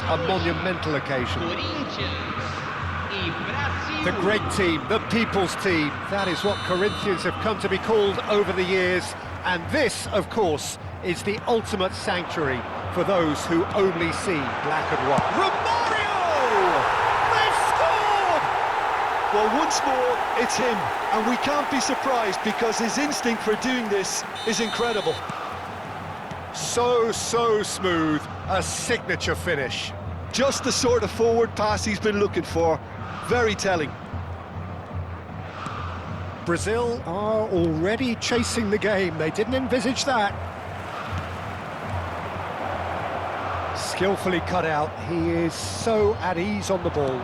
a monumental occasion. The great team, the people's team. That is what Corinthians have come to be called over the years. And this, of course, is the ultimate sanctuary for those who only see black and white. Romario! They've scored! Well, once more, it's him. And we can't be surprised because his instinct for doing this is incredible. So smooth. A signature finish. Just the sort of forward pass he's been looking for. Very telling. Brazil are already chasing the game. They didn't envisage that. Skillfully cut out. He is so at ease on the ball.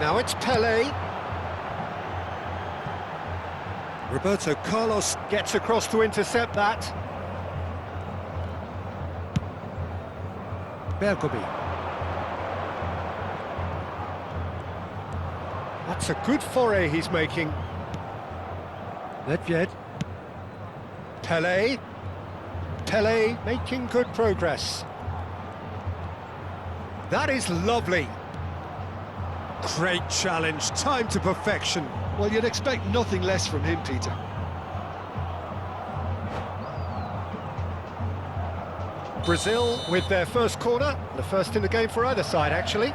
Now it's Pelé. Roberto Carlos gets across to intercept that. Bergomi. That's a good foray he's making. Nedved. Pelé. Pelé making good progress. That is lovely. Great challenge, time to perfection. Well, you'd expect nothing less from him, Peter. Brazil with their first corner, the first in the game for either side, actually.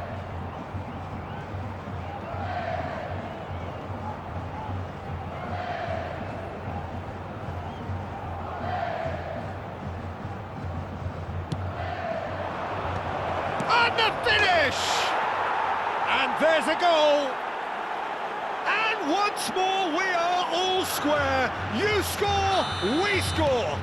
And the finish! And there's a goal! And once more we are all square. You score, we score!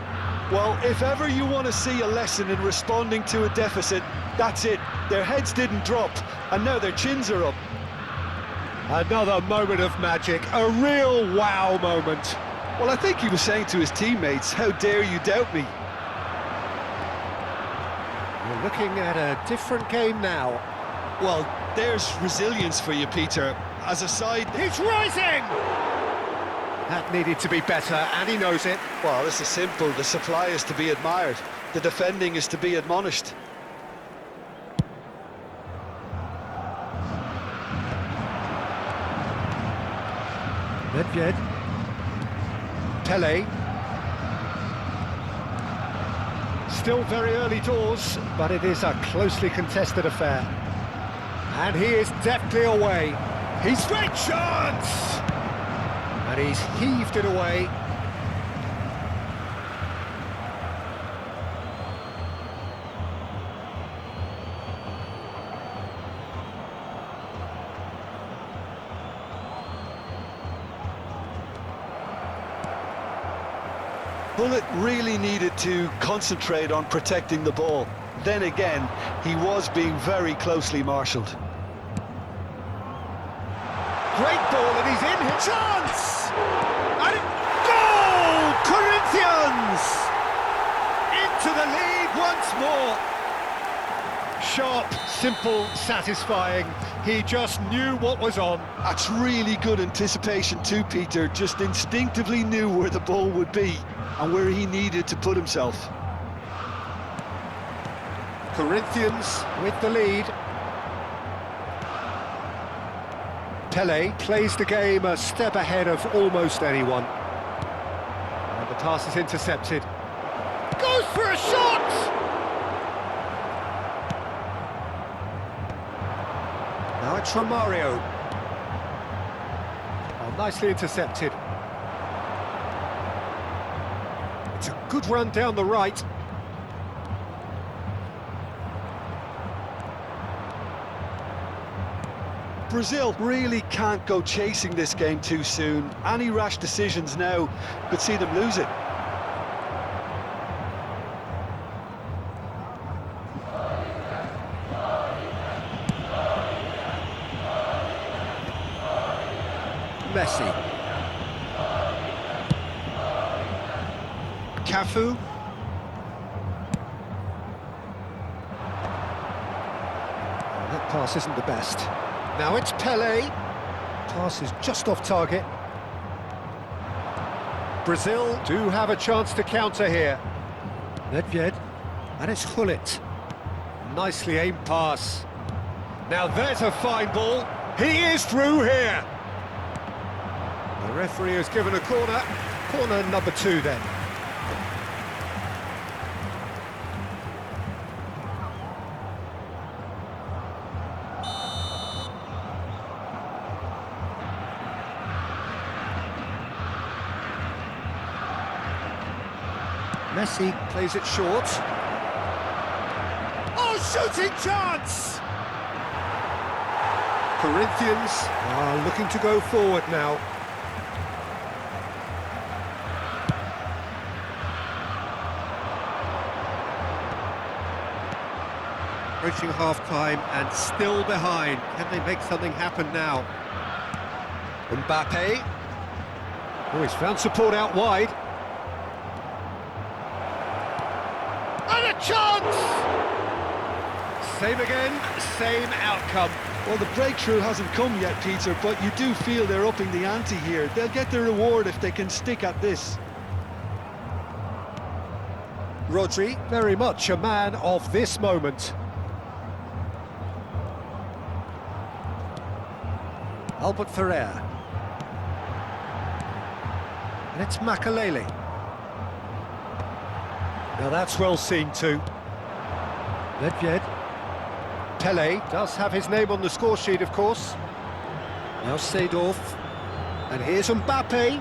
Well, if ever you want to see a lesson in responding to a deficit, that's it. Their heads didn't drop, and now their chins are up. Another moment of magic, a real wow moment. Well, I think he was saying to his teammates, how dare you doubt me? We're looking at a different game now. Well, there's resilience for you, Peter. As a side... He's rising! That needed to be better, and he knows it. Well, this is simple. The supply is to be admired. The defending is to be admonished. Nedved. Pelé. Still very early doors, but it is a closely contested affair. And he is deftly away. He's great chance! And he's heaved it away. Bullet really needed to concentrate on protecting the ball. Then again, he was being very closely marshalled. Great ball, and he's in his chance! And goal! Corinthians! Into the lead once more. Sharp, simple, satisfying. He just knew what was on. That's really good anticipation too, Peter. Just instinctively knew where the ball would be and where he needed to put himself. Corinthians with the lead. Pelé plays the game a step ahead of almost anyone. And the pass is intercepted. Goes for a shot! Now it's Romario. Oh, nicely intercepted. It's a good run down the right. Brazil really can't go chasing this game too soon. Any rash decisions now could see them lose it. Messi. Cafu. Oh, that pass isn't the best. Now it's Pelé. Pass is just off target. Brazil do have a chance to counter here. Nedved. And it's Hullet. nicely aimed pass. Now there's a fine ball. He is through here. The referee has given a corner. Corner number 2 then. Messi plays it short. Oh, shooting chance! Corinthians are looking to go forward now. Approaching half-time and still behind. Can they make something happen now? Mbappe. Oh, he's found support out wide. And a chance! Same again, same outcome. Well, the breakthrough hasn't come yet, Peter, but you do feel they're upping the ante here. They'll get their reward if they can stick at this. Rodri, very much a man of this moment. Albert Ferrer. And it's Makalele. Now that's well seen too. Nedved. Pele does have his name on the score sheet, of course. Now Seedorf. And here's Mbappe.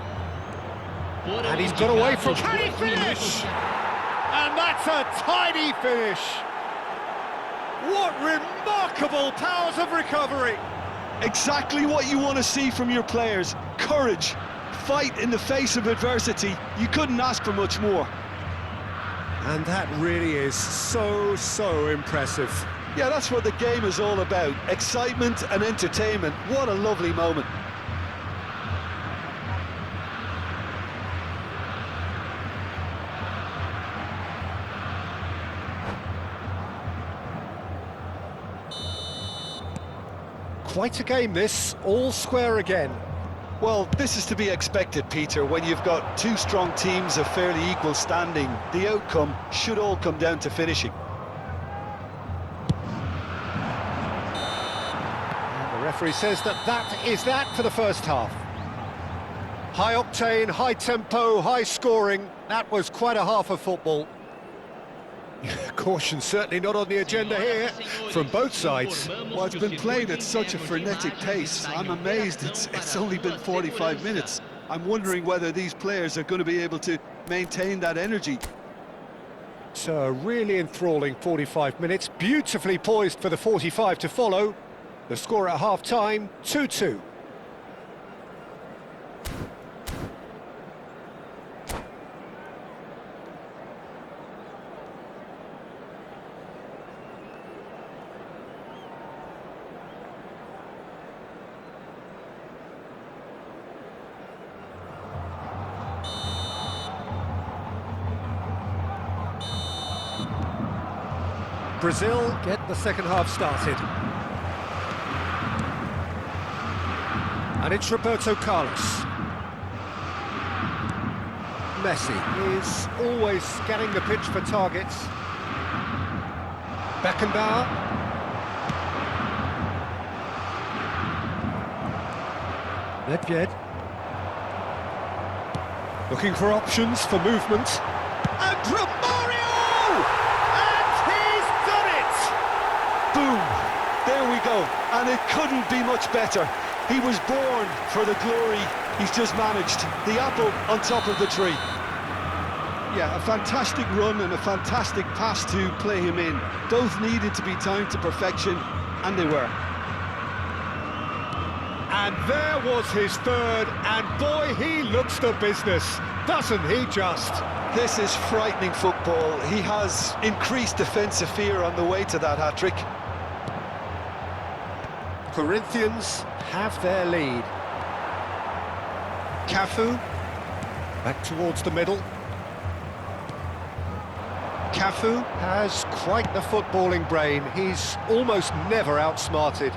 And he's got away from... Can he finish? And that's a tidy finish. What remarkable powers of recovery. Exactly what you want to see from your players. Courage. Fight in the face of adversity. You couldn't ask for much more. And that really is so impressive. Yeah, that's what the game is all about. Excitement and entertainment. What a lovely moment. Quite a game this, all square again. Well, this is to be expected, Peter, when you've got two strong teams of fairly equal standing. The outcome should all come down to finishing. And the referee says that is that for the first half. High octane, high tempo, high scoring. That was quite a half of football. Caution certainly not on the agenda here from both sides. Well, it's been played at such a frenetic pace. I'm amazed it's only been 45 minutes. I'm wondering whether these players are going to be able to maintain that energy. It's a really enthralling 45 minutes, beautifully poised for the 45 to follow. The score at half-time, 2-2. Brazil get the second half started. And it's Roberto Carlos. Messi is always scanning the pitch for targets. Beckenbauer. Nedved. Looking for options for movement. And Romario! Boom! There we go. And it couldn't be much better. He was born for the glory. He's just managed. The apple on top of the tree. Yeah, a fantastic run and a fantastic pass to play him in. Both needed to be timed to perfection, and they were. And there was his third, and boy, he looks the business, doesn't he just? This is frightening football. He has increased defensive fear on the way to that hat-trick. Corinthians have their lead. Cafu, back towards the middle. Cafu has quite the footballing brain. He's almost never outsmarted.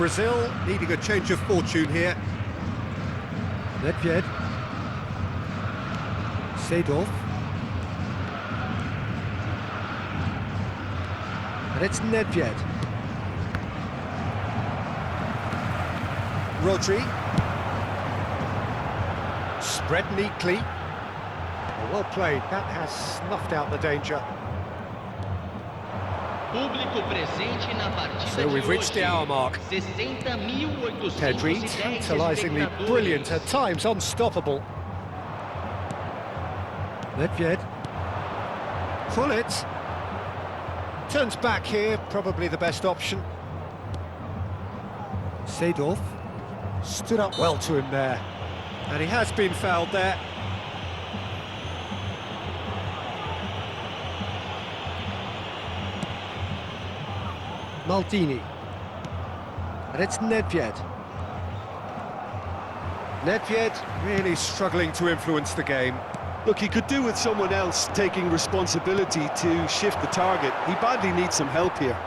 Brazil needing a change of fortune here. Nedved. Seedorf. And it's Nedved. Rodri. Spread neatly. Well played, that has snuffed out the danger. So we've reached the hour mark. Pedri, tantalisingly brilliant, at times unstoppable. Nedved. Gullit. Turns back here, probably the best option. Seedorf. Stood up well to him there. And he has been fouled there. Maldini. And it's Nedved. Nedved really struggling to influence the game. Look, he could do with someone else taking responsibility to shift the target. He badly needs some help here.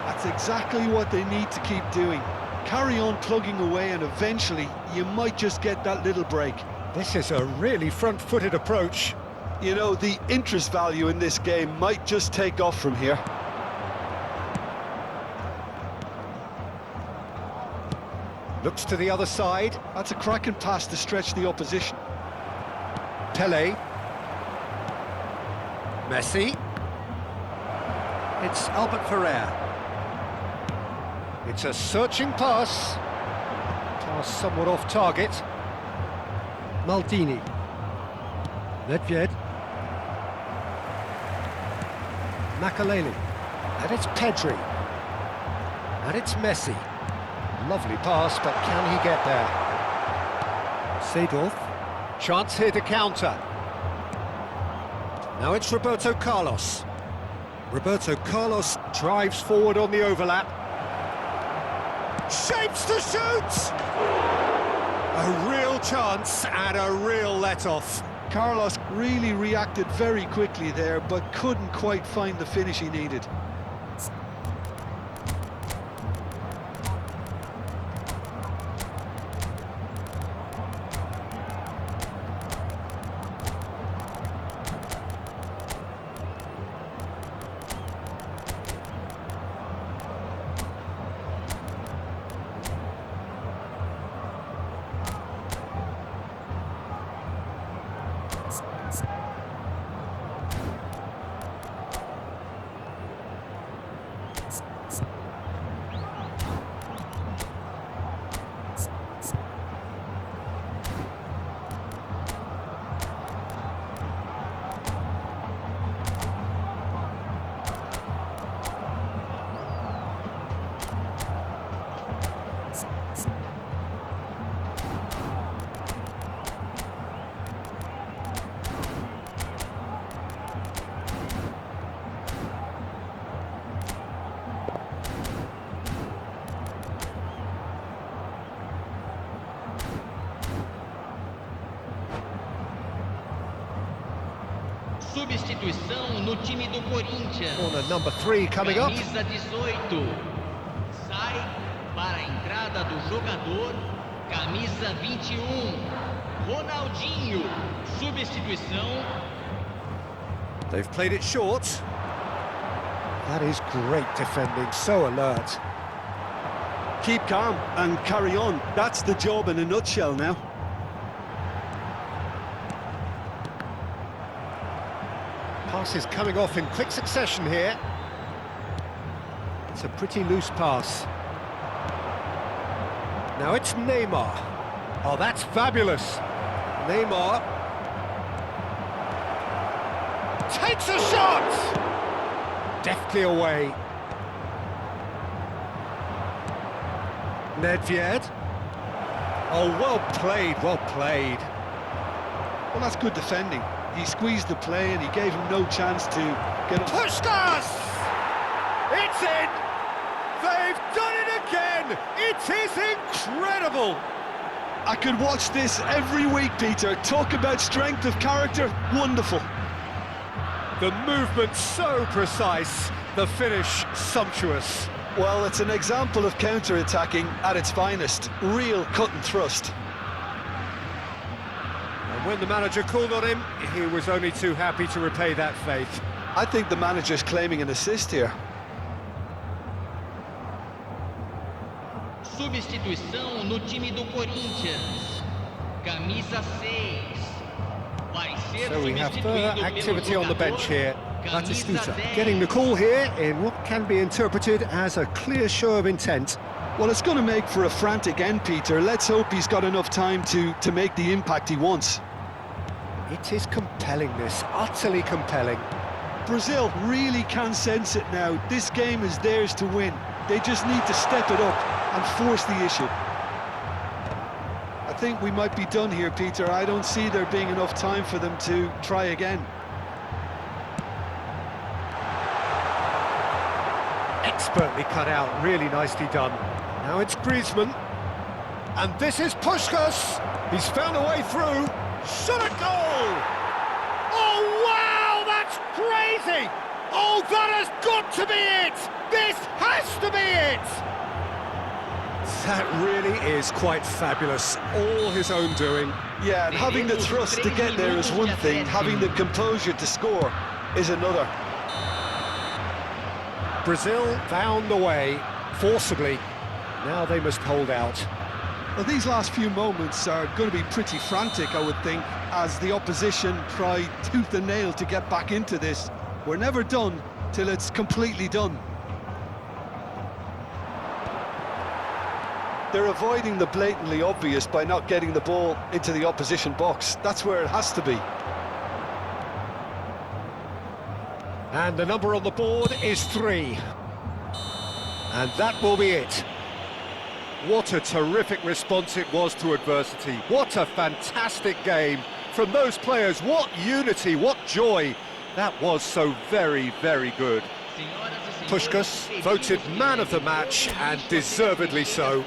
That's exactly what they need to keep doing. Carry on plugging away and eventually you might just get that little break. This is a really front-footed approach. You know, the interest value in this game might just take off from here. Looks to the other side. That's a cracking pass to stretch the opposition. Pele. Messi. It's Albert Ferrer. It's a searching pass. Pass somewhat off target. Maldini. Nedved. Makaleli. And it's Pedri. And it's Messi. Lovely pass, but can he get there? Seedorf. Chance here to counter. Now it's Roberto Carlos. Roberto Carlos drives forward on the overlap. Shapes to shoot! A real chance and a real let-off. Carlos really reacted very quickly there, but couldn't quite find the finish he needed. Substituição no time do Corinthians. Corner number 3 coming up. Camisa 18. Sai para a entrada do jogador. Camisa 21. Ronaldinho. Substituição. They've played it short. That is great defending, so alert. Keep calm and carry on. That's the job in a nutshell now. Passes coming off in quick succession here. It's a pretty loose pass. Now it's Neymar. Oh, that's fabulous. Neymar takes a shot! Deftly away. Nedved. Oh, well played, well played. Well, that's good defending. He squeezed the play and he gave him no chance to get up. Puskas! It's in! They've done it again! It is incredible! I could watch this every week, Peter. Talk about strength of character. Wonderful. The movement so precise, The finish, sumptuous. Well, it's an example of counter-attacking at its finest. Real cut and thrust. And when the manager called on him, he was only too happy to repay that faith. I think the manager's claiming an assist here. Substituição no time do Corinthians. Camisa 6. Vai ser So we have substituído further activity pelo on the bench here. jogador, Batistuta camisa 10. getting the call here in what can be interpreted as a clear show of intent. Well, it's going to make for a frantic end, Peter. Let's hope he's got enough time to make the impact he wants. It is compelling, this, utterly compelling. Brazil really can sense it now. This game is theirs to win. They just need to step it up and force the issue. I think we might be done here, Peter. I don't see there being enough time for them to try again. Expertly cut out, really nicely done. Now it's Griezmann. And this is Puskás. He's found a way through. Shot at goal! Oh, wow, that's crazy! Oh, that has got to be it! This has to be it! That really is quite fabulous. All his own doing. Yeah, and having the thrust to get there is one thing, having the composure to score is another. Brazil found the way, forcibly. Now they must hold out. Well, these last few moments are going to be pretty frantic, I would think, as the opposition try tooth and nail to get back into this. We're never done till it's completely done. They're avoiding the blatantly obvious by not getting the ball into the opposition box. That's where it has to be. And the number on the board is 3. And that will be it. What a terrific response it was to adversity. What a fantastic game from those players. What unity, what joy. That was so very, very good. Puskás voted man of the match, and deservedly so.